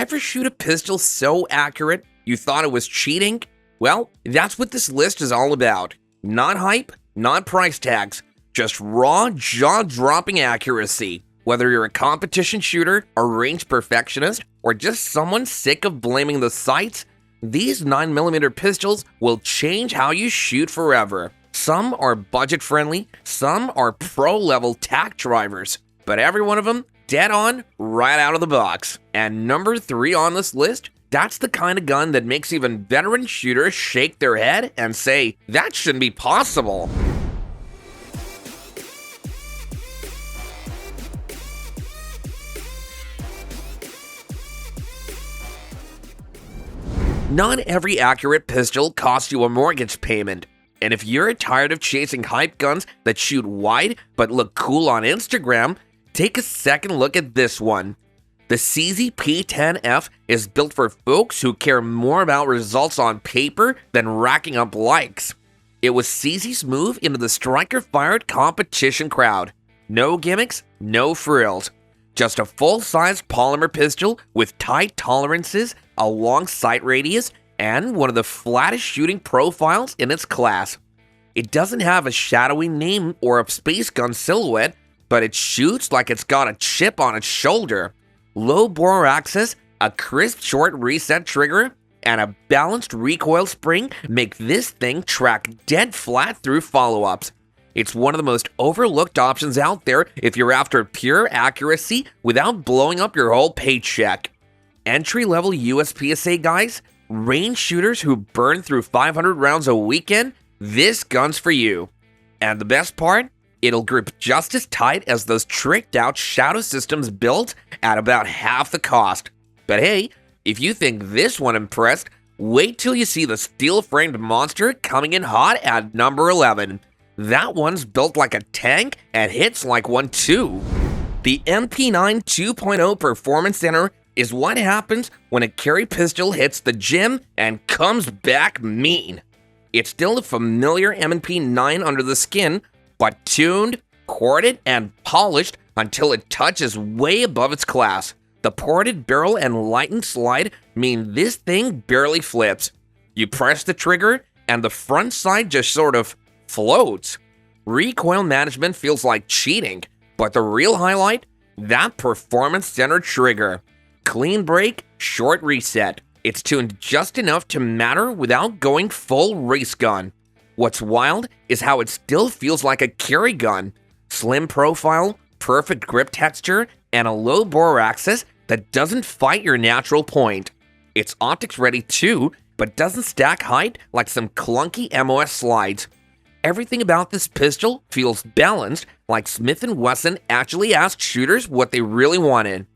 Ever shoot a pistol so accurate you thought it was cheating? Well, that's what this list is all about. Not hype, not price tags, just raw, jaw-dropping accuracy. Whether you're a competition shooter, a range perfectionist, or just someone sick of blaming the sights, these 9mm pistols will change how you shoot forever. Some are budget-friendly, some are pro-level tack drivers, but every one of them dead on right out of the box. And number 3 on this list, that's the kind of gun that makes even veteran shooters shake their head and say, that shouldn't be possible. Not every accurate pistol costs you a mortgage payment. And if you're tired of chasing hype guns that shoot wide but look cool on Instagram, take a second look at this one. The Sig P10F is built for folks who care more about results on paper than racking up likes. It was Sig's move into the striker-fired competition crowd. No gimmicks, no frills. Just a full-size polymer pistol with tight tolerances, a long sight radius, and one of the flattest shooting profiles in its class. It doesn't have a shadowy name or a space gun silhouette, but it shoots like it's got a chip on its shoulder. Low bore axis, a crisp short reset trigger, and a balanced recoil spring make this thing track dead flat through follow-ups. It's one of the most overlooked options out there if you're after pure accuracy without blowing up your whole paycheck. Entry-level USPSA guys, range shooters who burn through 500 rounds a weekend, this gun's for you. And the best part? It'll grip just as tight as those tricked-out Shadow systems built at about half the cost. But hey, if you think this one impressed, wait till you see the steel-framed monster coming in hot at number 11. That one's built like a tank and hits like one too. The MP9 2.0 Performance Center is what happens when a carry pistol hits the gym and comes back mean. It's still a familiar M&P9 under the skin, but tuned, corded, and polished until it touches way above its class. The ported barrel and lightened slide mean this thing barely flips. You press the trigger, and the front side just sort of floats. Recoil management feels like cheating, but the real highlight? That performance center trigger. Clean break, short reset. It's tuned just enough to matter without going full race gun. What's wild is how it still feels like a carry gun. Slim profile, perfect grip texture, and a low bore axis that doesn't fight your natural point. It's optics ready too, but doesn't stack height like some clunky MOS slides. Everything about this pistol feels balanced, like Smith & Wesson actually asked shooters what they really wanted.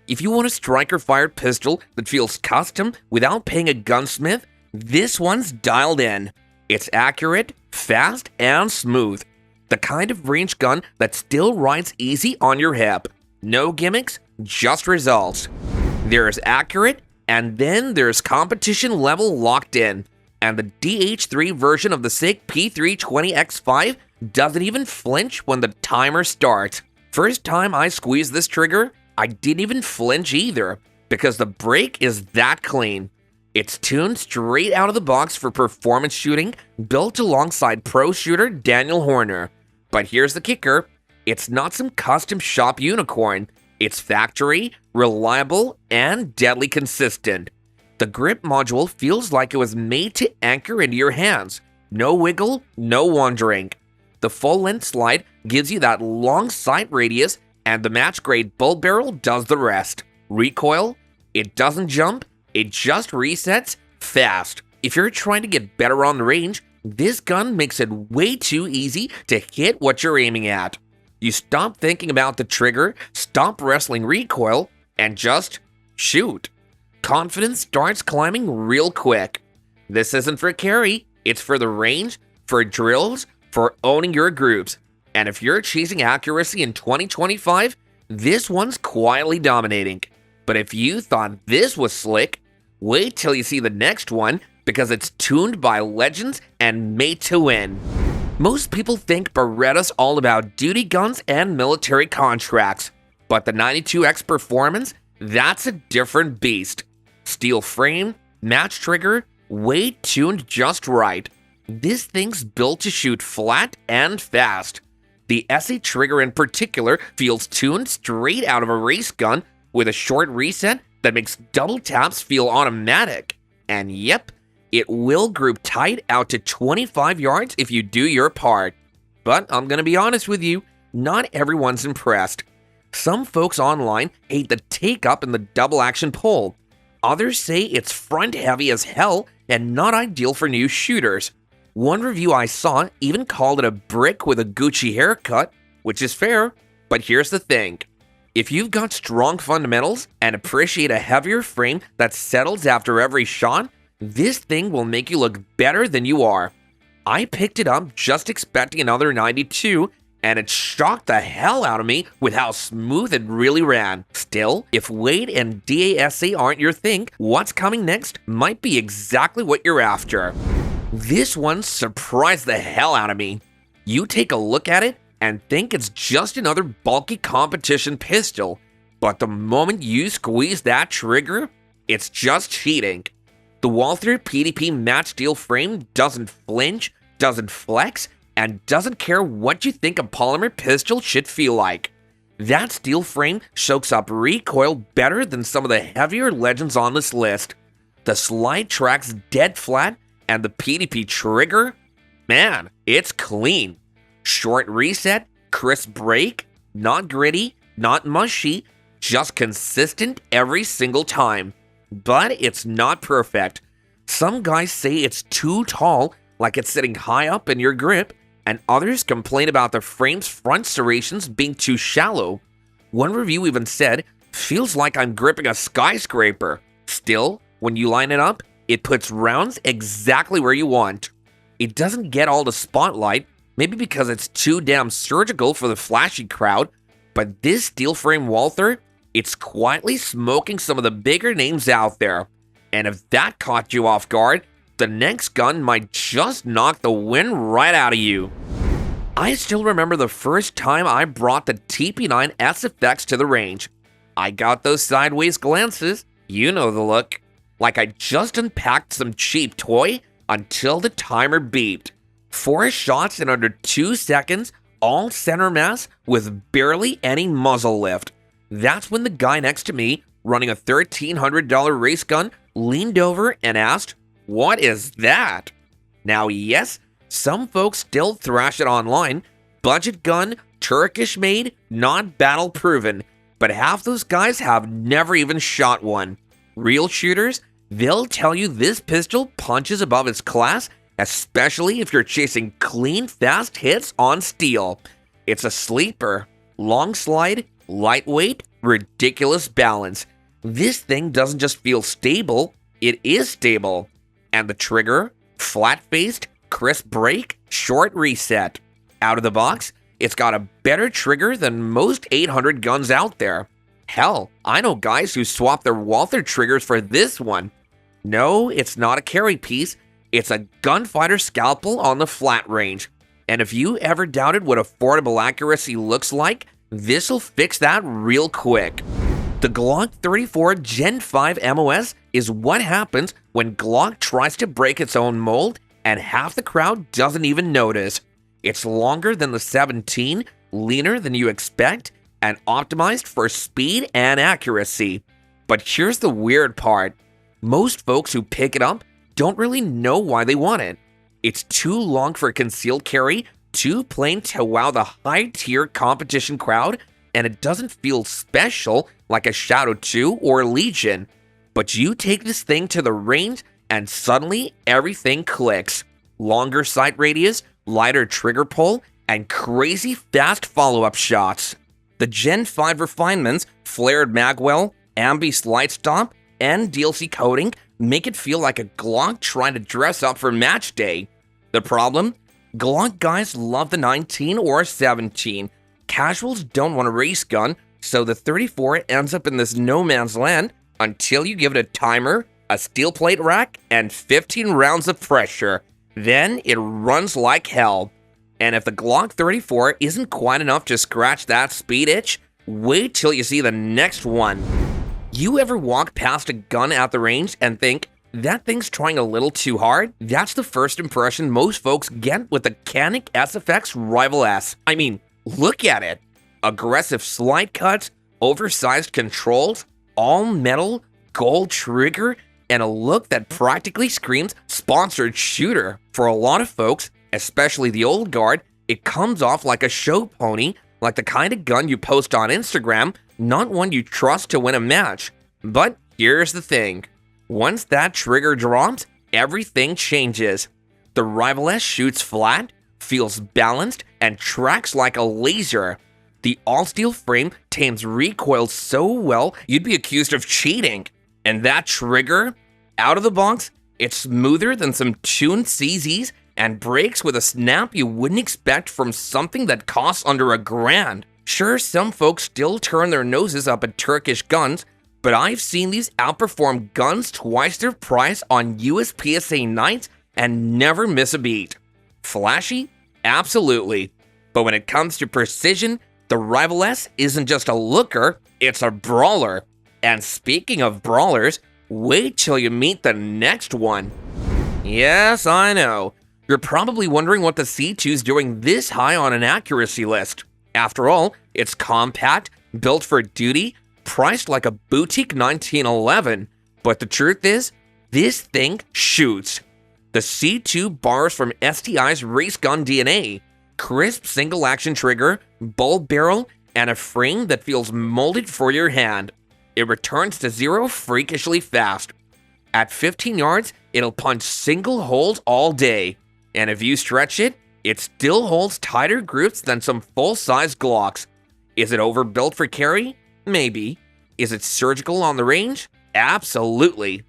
If you want a striker-fired pistol that feels custom without paying a gunsmith, this one's dialed in. It's accurate, fast, and smooth. The kind of range gun that still rides easy on your hip. No gimmicks, just results. There's accurate, and then there's competition level locked in. And the DH3 version of the Sig P320 XFIVE doesn't even flinch when the timer starts. First time I squeezed this trigger, I didn't even flinch either, because the break is that clean. It's tuned straight out of the box for performance shooting, built alongside pro shooter Daniel Horner. But here's the kicker, it's not some custom shop unicorn. It's factory, reliable, and deadly consistent. The grip module feels like it was made to anchor into your hands. No wiggle, no wandering. The full-length slide gives you that long sight radius, and the match-grade bull barrel does the rest. Recoil? It doesn't jump, it just resets fast. If you're trying to get better on the range, this gun makes it way too easy to hit what you're aiming at. You stop thinking about the trigger, stop wrestling recoil, and just shoot. Confidence starts climbing real quick. This isn't for carry, it's for the range, for drills, for owning your groups. And if you're chasing accuracy in 2025, this one's quietly dominating. But if you thought this was slick, wait till you see the next one, because it's tuned by legends and made to win. Most people think Beretta's all about duty guns and military contracts, but the 92X Performance, that's a different beast. Steel frame, match trigger, weight tuned just right. This thing's built to shoot flat and fast. The SA trigger in particular feels tuned straight out of a race gun with a short reset that makes double taps feel automatic. And yep, it will group tight out to 25 yards if you do your part. But I'm gonna be honest with you, not everyone's impressed. Some folks online hate the take-up and the double-action pull. Others say it's front-heavy as hell and not ideal for new shooters. One review I saw even called it a brick with a Gucci haircut, which is fair, but here's the thing. If you've got strong fundamentals and appreciate a heavier frame that settles after every shot, this thing will make you look better than you are. I picked it up just expecting another 92, and it shocked the hell out of me with how smooth it really ran. Still, if weight and DASA aren't your thing, what's coming next might be exactly what you're after. This one surprised the hell out of me. You take a look at it and think it's just another bulky competition pistol, but the moment you squeeze that trigger, it's just cheating. The Walther PDP Match steel frame doesn't flinch, doesn't flex, and doesn't care what you think a polymer pistol should feel like. That steel frame soaks up recoil better than some of the heavier legends on this list. The slide tracks dead flat, and the PDP trigger, man, it's clean. Short reset, crisp break, not gritty, not mushy, just consistent every single time. But it's not perfect. Some guys say it's too tall, like it's sitting high up in your grip, and others complain about the frame's front serrations being too shallow. One review even said, feels like I'm gripping a skyscraper. Still, when you line it up, it puts rounds exactly where you want. It doesn't get all the spotlight, maybe because it's too damn surgical for the flashy crowd, but this steel frame Walther, it's quietly smoking some of the bigger names out there. And if that caught you off guard, the next gun might just knock the wind right out of you. I still remember the first time I brought the TP9SFX to the range. I got those sideways glances, you know the look, like I just unpacked some cheap toy until the timer beeped. 4 shots in under 2 seconds, all center mass with barely any muzzle lift. That's when the guy next to me, running a $1,300 race gun, leaned over and asked, "What is that?" Now, yes, some folks still thrash it online. Budget gun, Turkish made, not battle proven. But half those guys have never even shot one. Real shooters, they'll tell you this pistol punches above its class, especially if you're chasing clean, fast hits on steel. It's a sleeper. Long slide, lightweight, ridiculous balance. This thing doesn't just feel stable, it is stable. And the trigger, flat-faced, crisp break, short reset. Out of the box, it's got a better trigger than most 800 guns out there. Hell, I know guys who swap their Walther triggers for this one. No, it's not a carry piece, it's a gunfighter scalpel on the flat range. And if you ever doubted what affordable accuracy looks like, this'll fix that real quick. The Glock 34 Gen 5 MOS is what happens when Glock tries to break its own mold and half the crowd doesn't even notice. It's longer than the 17, leaner than you expect, and optimized for speed and accuracy. But here's the weird part. Most folks who pick it up don't really know why they want it. It's too long for concealed carry, too plain to wow the high-tier competition crowd, and it doesn't feel special like a Shadow 2 or Legion. But you take this thing to the range, and suddenly everything clicks. Longer sight radius, lighter trigger pull, and crazy fast follow-up shots. The Gen 5 refinements, flared magwell, ambi slide stop, and DLC coating make it feel like a Glock trying to dress up for match day. The problem? Glock guys love the 19 or 17. Casuals don't want a race gun, so the 34 ends up in this no man's land until you give it a timer, a steel plate rack, and 15 rounds of pressure. Then it runs like hell. And if the Glock 34 isn't quite enough to scratch that speed itch, wait till you see the next one. You ever walk past a gun at the range and think, that thing's trying a little too hard? That's the first impression most folks get with the Canik SFX Rival S. I mean, look at it. Aggressive slide cuts, oversized controls, all metal, gold trigger, and a look that practically screams sponsored shooter. For a lot of folks, especially the old guard, it comes off like a show pony, like the kind of gun you post on Instagram, not one you trust to win a match. But here's the thing. Once that trigger drops, everything changes. The Rival S shoots flat, feels balanced, and tracks like a laser. The all-steel frame tames recoil so well, you'd be accused of cheating. And that trigger, out of the box, it's smoother than some tuned CZs and breaks with a snap you wouldn't expect from something that costs under $1,000. Sure, some folks still turn their noses up at Turkish guns, but I've seen these outperform guns twice their price on USPSA nights and never miss a beat. Flashy? Absolutely. But when it comes to precision, the Rival S isn't just a looker, it's a brawler. And speaking of brawlers, wait till you meet the next one. Yes, I know. You're probably wondering what the C2's doing this high on an accuracy list. After all, it's compact, built for duty, priced like a boutique 1911. But the truth is, this thing shoots. The C2 borrows from STI's race gun DNA. Crisp single-action trigger, bulb barrel, and a frame that feels molded for your hand. It returns to zero freakishly fast. At 15 yards, it'll punch single holes all day. And if you stretch it, it still holds tighter grips than some full-size Glocks. Is it overbuilt for carry? Maybe. Is it surgical on the range? Absolutely.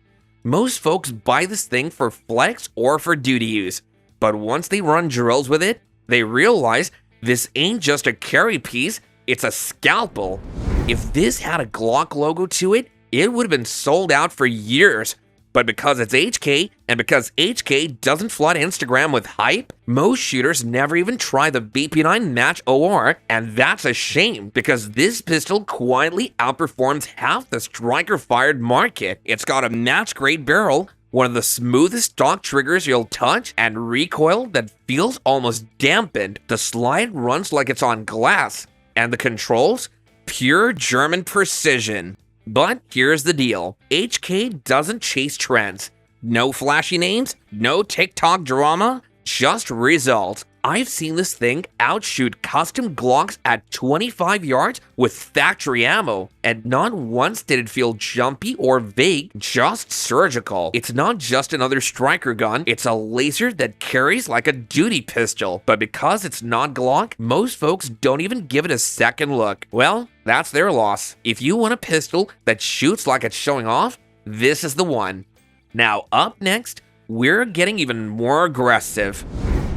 Most folks buy this thing for flex or for duty use. But once they run drills with it, they realize this ain't just a carry piece, it's a scalpel. If this had a Glock logo to it, it would have been sold out for years. But because it's HK, and because HK doesn't flood Instagram with hype, most shooters never even try the VP9 Match OR, and that's a shame, because this pistol quietly outperforms half the striker-fired market. It's got a match-grade barrel, one of the smoothest stock triggers you'll touch, and recoil that feels almost dampened. The slide runs like it's on glass, and the controls? Pure German precision. But here's the deal, HK doesn't chase trends. No flashy names, no TikTok drama, just results. I've seen this thing outshoot custom Glocks at 25 yards with factory ammo, and not once did it feel jumpy or vague, just surgical. It's not just another striker gun, it's a laser that carries like a duty pistol. But because it's not Glock, most folks don't even give it a second look. Well, that's their loss. If you want a pistol that shoots like it's showing off, this is the one. Now up next, we're getting even more aggressive.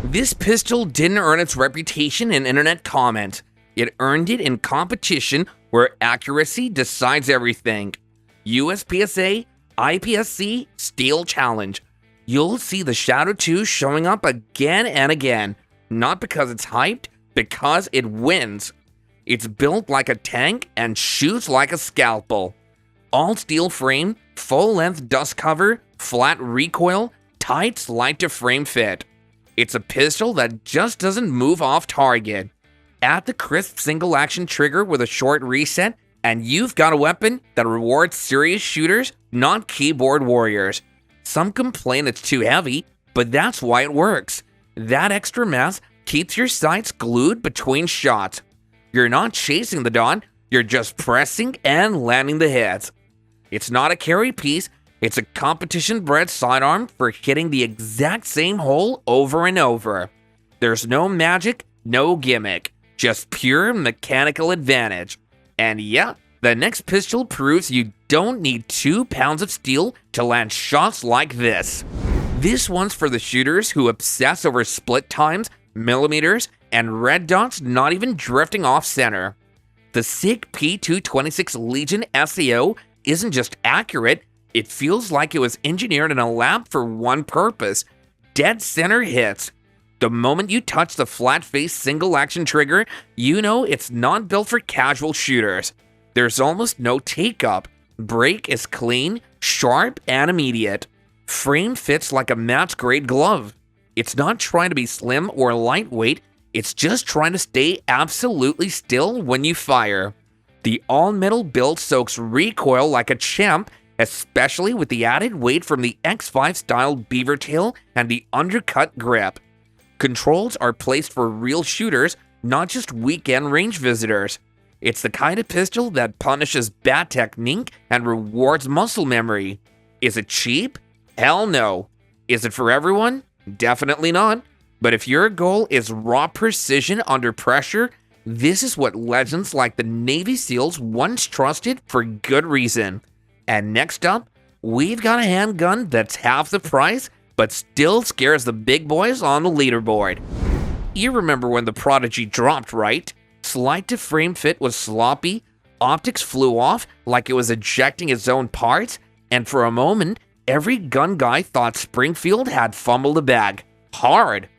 This pistol didn't earn its reputation in internet comment. It earned it in competition where accuracy decides everything. USPSA, IPSC, Steel Challenge. You'll see the Shadow 2 showing up again and again. Not because it's hyped, because it wins. It's built like a tank and shoots like a scalpel. All steel frame, full-length dust cover, flat recoil, tight slide-to-frame fit. It's a pistol that just doesn't move off target. Add the crisp single-action trigger with a short reset, and you've got a weapon that rewards serious shooters, not keyboard warriors. Some complain it's too heavy, but that's why it works. That extra mass keeps your sights glued between shots. You're not chasing the dot, you're just pressing and landing the hits. It's not a carry piece, it's a competition-bred sidearm for hitting the exact same hole over and over. There's no magic, no gimmick, just pure mechanical advantage. And yeah, the next pistol proves you don't need 2 pounds of steel to land shots like this. This one's for the shooters who obsess over split times, millimeters, and red dots not even drifting off center. The Sig P226 Legion SAO isn't just accurate, it feels like it was engineered in a lab for one purpose: dead center hits. The moment you touch the flat-faced single-action trigger, you know it's not built for casual shooters. There's almost no take-up. Break is clean, sharp, and immediate. Frame fits like a match-grade glove. It's not trying to be slim or lightweight, it's just trying to stay absolutely still when you fire. The all-metal build soaks recoil like a champ, especially with the added weight from the X5 style beaver tail and the undercut grip. Controls are placed for real shooters, not just weekend range visitors. It's the kind of pistol that punishes bad technique and rewards muscle memory. Is it cheap? Hell no. Is it for everyone? Definitely not. But if your goal is raw precision under pressure, this is what legends like the Navy SEALs once trusted for good reason. And next up, we've got a handgun that's half the price, but still scares the big boys on the leaderboard. You remember when the Prodigy dropped, right? Slide to frame fit was sloppy, optics flew off like it was ejecting its own parts, and for a moment, every gun guy thought Springfield had fumbled the bag. Hard.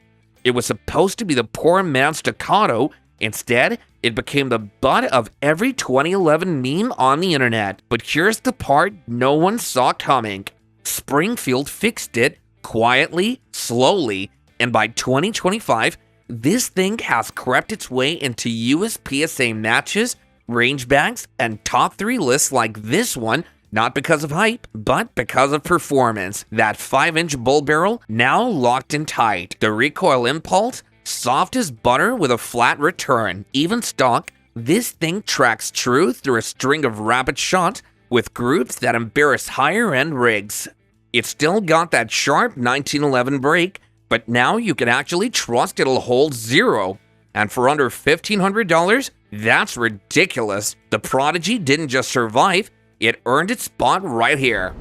It was supposed to be the poor man's Staccato. Instead, it became the butt of every 2011 meme on the internet. But here's the part no one saw coming. Springfield fixed it quietly, slowly, and by 2025, this thing has crept its way into USPSA matches, range bags, and top 3 lists like this one, not because of hype, but because of performance. That 5-inch bull barrel, now locked in tight. The recoil impulse, soft as butter with a flat return. Even stock, this thing tracks true through a string of rapid shots with groups that embarrass higher-end rigs. It's still got that sharp 1911 break, but now you can actually trust it'll hold 0. And for under $1,500, that's ridiculous. The Prodigy didn't just survive, it earned its spot right here.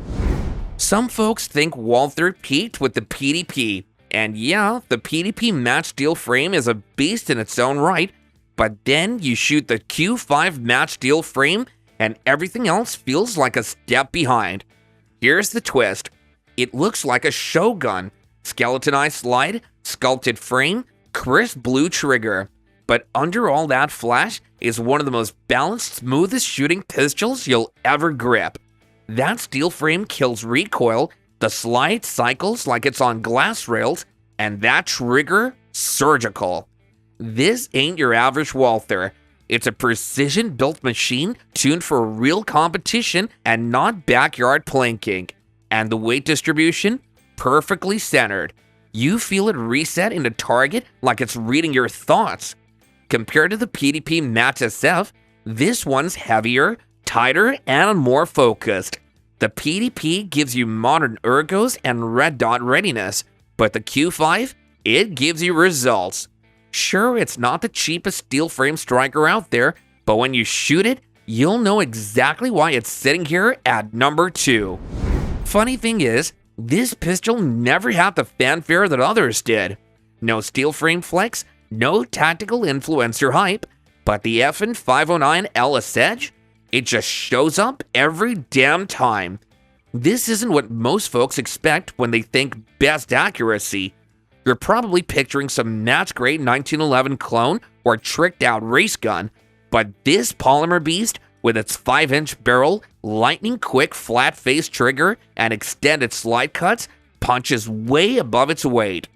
Some folks think Walther peaked with the PDP. And yeah, the PDP Match steel frame is a beast in its own right, but then you shoot the Q5 Match steel frame and everything else feels like a step behind. Here's the twist. It looks like a show gun. Skeletonized slide, sculpted frame, crisp blue trigger. But under all that flash is one of the most balanced, smoothest shooting pistols you'll ever grip. That steel frame kills recoil, the slide cycles like it's on glass rails, and that trigger, surgical. This ain't your average Walther. It's a precision-built machine tuned for real competition and not backyard planking. And the weight distribution? Perfectly centered. You feel it reset into target like it's reading your thoughts. Compared to the PDP Match SF, this one's heavier, tighter, and more focused. The PDP gives you modern ergos and red dot readiness, but the Q5, it gives you results. Sure, it's not the cheapest steel frame striker out there, but when you shoot it, you'll know exactly why it's sitting here at number 2. Funny thing is, this pistol never had the fanfare that others did. No steel frame flex, no tactical influencer hype, but the effin' 509 LS Edge? It just shows up every damn time. This isn't what most folks expect when they think best accuracy. You're probably picturing some match-grade 1911 clone or tricked-out race gun, but this polymer beast, with its 5-inch barrel, lightning-quick flat-face trigger, and extended slide cuts, punches way above its weight.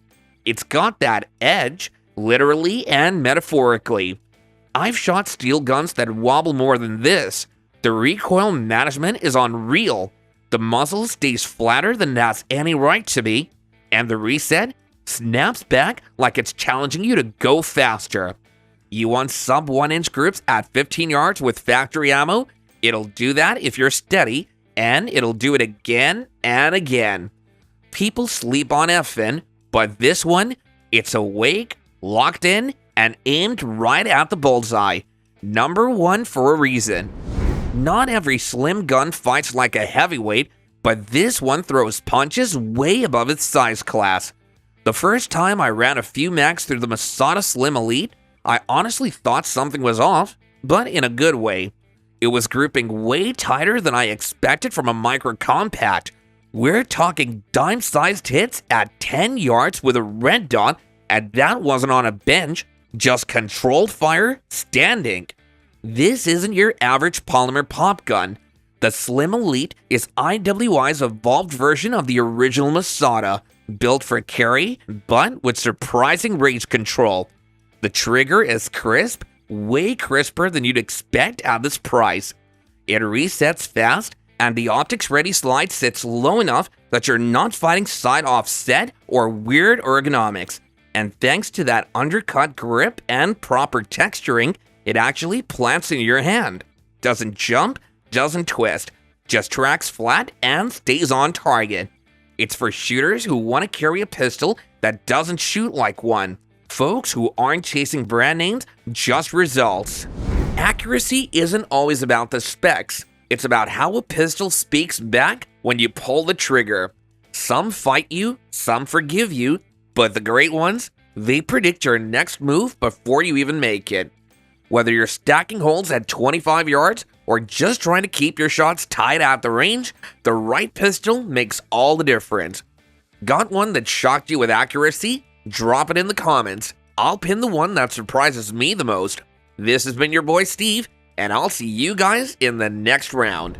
It's got that edge, literally and metaphorically. I've shot steel guns that wobble more than this. The recoil management is unreal. The muzzle stays flatter than it has any right to be, and the reset snaps back like it's challenging you to go faster. You want sub 1-inch groups at 15 yards with factory ammo? It'll do that if you're steady, and it'll do it again and again. People sleep on FN, but this one, it's awake, locked in, and aimed right at the bullseye. Number 1 for a reason. Not every slim gun fights like a heavyweight, but this one throws punches way above its size class. The first time I ran a few mags through the Masada Slim Elite, I honestly thought something was off, but in a good way. It was grouping way tighter than I expected from a micro compact. We're talking dime-sized hits at 10 yards with a red dot, and that wasn't on a bench, just controlled fire, standing. This isn't your average polymer pop gun. The Slim Elite is IWI's evolved version of the original Masada, built for carry, but with surprising range control. The trigger is crisp, way crisper than you'd expect at this price. It resets fast, and the optics-ready slide sits low enough that you're not fighting side offset or weird ergonomics. And thanks to that undercut grip and proper texturing, it actually plants in your hand. Doesn't jump, doesn't twist, just tracks flat and stays on target. It's for shooters who want to carry a pistol that doesn't shoot like one. Folks who aren't chasing brand names, just results. Accuracy isn't always about the specs. It's about how a pistol speaks back when you pull the trigger. Some fight you, some forgive you, but the great ones, they predict your next move before you even make it. Whether you're stacking holes at 25 yards or just trying to keep your shots tight at the range, the right pistol makes all the difference. Got one that shocked you with accuracy? Drop it in the comments. I'll pin the one that surprises me the most. This has been your boy Steve, and I'll see you guys in the next round.